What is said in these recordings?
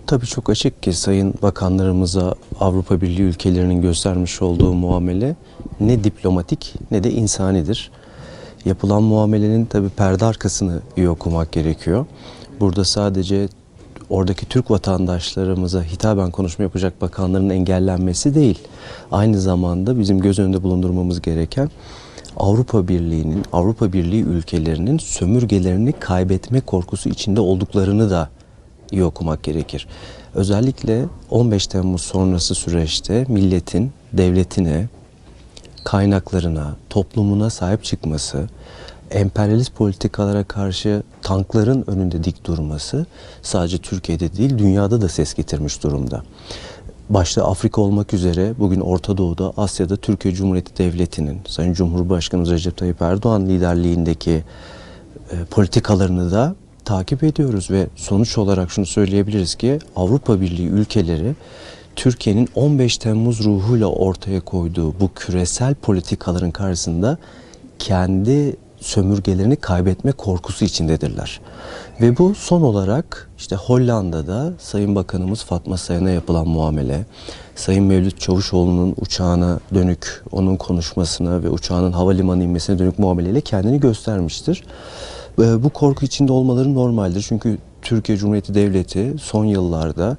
Tabii çok açık ki sayın bakanlarımıza Avrupa Birliği ülkelerinin göstermiş olduğu muamele ne diplomatik ne de insanidir. Yapılan muamelenin tabii perde arkasını iyi okumak gerekiyor. Burada sadece oradaki Türk vatandaşlarımıza hitaben konuşma yapacak bakanların engellenmesi değil. Aynı zamanda bizim göz önünde bulundurmamız gereken Avrupa Birliği ülkelerinin sömürgelerini kaybetme korkusu içinde olduklarını da iyi okumak gerekir. Özellikle 15 Temmuz sonrası süreçte milletin devletine, kaynaklarına, toplumuna sahip çıkması, emperyalist politikalara karşı tankların önünde dik durması sadece Türkiye'de değil dünyada da ses getirmiş durumda. Başta Afrika olmak üzere bugün Orta Doğu'da, Asya'da Türkiye Cumhuriyeti Devleti'nin, Sayın Cumhurbaşkanımız Recep Tayyip Erdoğan liderliğindeki politikalarını da takip ediyoruz ve sonuç olarak şunu söyleyebiliriz ki Avrupa Birliği ülkeleri Türkiye'nin 15 Temmuz ruhuyla ortaya koyduğu bu küresel politikaların karşısında kendi sömürgelerini kaybetme korkusu içindedirler. Ve bu son olarak işte Hollanda'da Sayın Bakanımız Fatma Sayan'a yapılan muamele, Sayın Mevlüt Çavuşoğlu'nun uçağına dönük onun konuşmasına ve uçağının havalimanı inmesine dönük muameleyle kendini göstermiştir. Bu korku içinde olmaları normaldir. Çünkü Türkiye Cumhuriyeti Devleti son yıllarda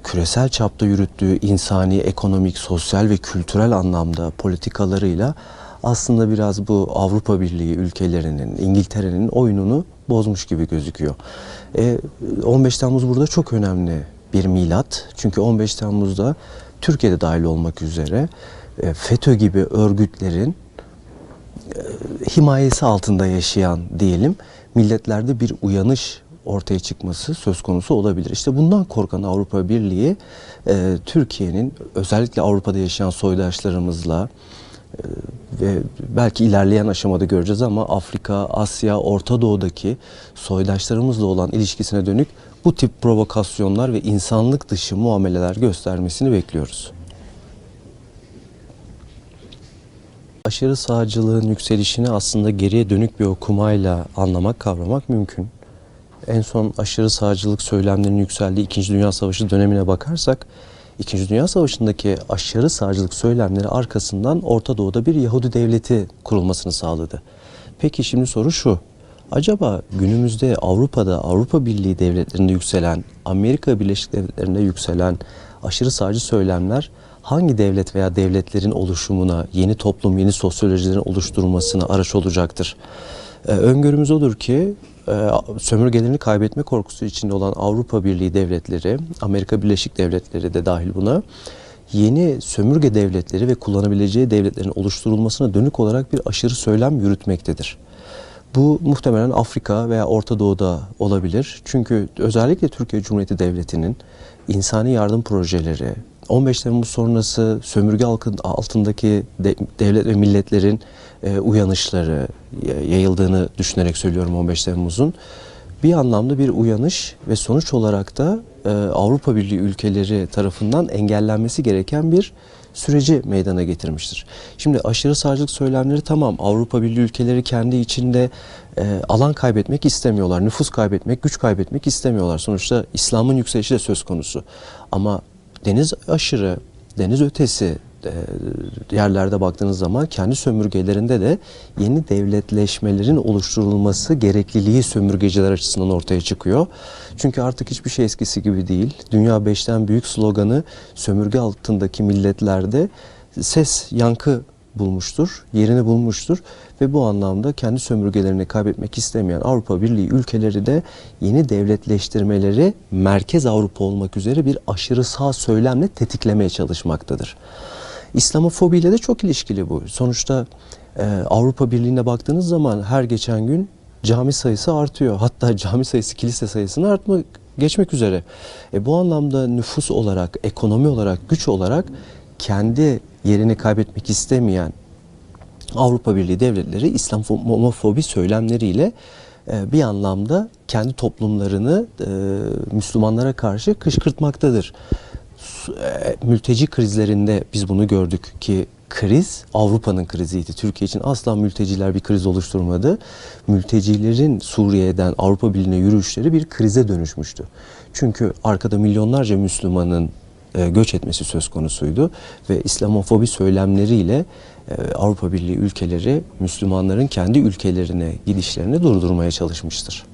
küresel çapta yürüttüğü insani, ekonomik, sosyal ve kültürel anlamda politikalarıyla aslında biraz bu Avrupa Birliği ülkelerinin, İngiltere'nin oyununu bozmuş gibi gözüküyor. 15 Temmuz burada çok önemli bir milat. Çünkü 15 Temmuz'da Türkiye'de dahil olmak üzere FETÖ gibi örgütlerin himayesi altında yaşayan diyelim milletlerde bir uyanış ortaya çıkması söz konusu olabilir. İşte bundan korkan Avrupa Birliği Türkiye'nin özellikle Avrupa'da yaşayan soydaşlarımızla ve belki ilerleyen aşamada göreceğiz ama Afrika, Asya, Orta Doğu'daki soydaşlarımızla olan ilişkisine dönük bu tip provokasyonlar ve insanlık dışı muameleler göstermesini bekliyoruz. Aşırı sağcılığın yükselişini aslında geriye dönük bir okumayla anlamak, kavramak mümkün. En son aşırı sağcılık söylemlerinin yükseldiği İkinci Dünya Savaşı dönemine bakarsak, İkinci Dünya Savaşı'ndaki aşırı sağcılık söylemleri arkasından Orta Doğu'da bir Yahudi devleti kurulmasını sağladı. Peki şimdi soru şu, acaba günümüzde Avrupa'da, Avrupa Birliği devletlerinde yükselen, Amerika Birleşik Devletleri'nde yükselen aşırı sağcı söylemler hangi devlet veya devletlerin oluşumuna, yeni toplum, yeni sosyolojilerin oluşturulmasına araç olacaktır? Öngörümüz odur ki sömürgelerini kaybetme korkusu içinde olan Avrupa Birliği devletleri, Amerika Birleşik Devletleri de dahil buna, yeni sömürge devletleri ve kullanabileceği devletlerin oluşturulmasına dönük olarak bir aşırı söylem yürütmektedir. Bu muhtemelen Afrika veya Orta Doğu'da olabilir. Çünkü özellikle Türkiye Cumhuriyeti Devleti'nin insani yardım projeleri, 15 Temmuz sonrası sömürge altındaki devlet ve milletlerin uyanışları yayıldığını düşünerek söylüyorum 15 Temmuz'un. Bir anlamda bir uyanış ve sonuç olarak da Avrupa Birliği ülkeleri tarafından engellenmesi gereken bir süreci meydana getirmiştir. Şimdi aşırı sağcılık söylemleri tamam, Avrupa Birliği ülkeleri kendi içinde alan kaybetmek istemiyorlar, nüfus kaybetmek, güç kaybetmek istemiyorlar. Sonuçta İslam'ın yükselişi de söz konusu. Ama deniz aşırı, deniz ötesi yerlerde baktığınız zaman kendi sömürgelerinde de yeni devletleşmelerin oluşturulması gerekliliği sömürgeciler açısından ortaya çıkıyor. Çünkü artık hiçbir şey eskisi gibi değil. Dünya beşten büyük sloganı sömürge altındaki milletlerde ses, yankı bulmuştur, yerini bulmuştur ve bu anlamda kendi sömürgelerini kaybetmek istemeyen Avrupa Birliği ülkeleri de yeni devletleştirmeleri merkez Avrupa olmak üzere bir aşırı sağ söylemle tetiklemeye çalışmaktadır. İslamofobiyle de çok ilişkili bu. Sonuçta Avrupa Birliği'ne baktığınız zaman her geçen gün cami sayısı artıyor. Hatta cami sayısı kilise sayısını geçmek üzere. Bu anlamda nüfus olarak, ekonomi olarak, güç olarak kendi yerini kaybetmek istemeyen Avrupa Birliği devletleri İslamofobi söylemleriyle bir anlamda kendi toplumlarını Müslümanlara karşı kışkırtmaktadır. Mülteci krizlerinde biz bunu gördük ki kriz Avrupa'nın kriziydi. Türkiye için asla mülteciler bir kriz oluşturmadı. Mültecilerin Suriye'den Avrupa Birliği'ne yürüyüşleri bir krize dönüşmüştü. Çünkü arkada milyonlarca Müslümanın göç etmesi söz konusuydu ve İslamofobi söylemleriyle Avrupa Birliği ülkeleri Müslümanların kendi ülkelerine gidişlerini durdurmaya çalışmıştır.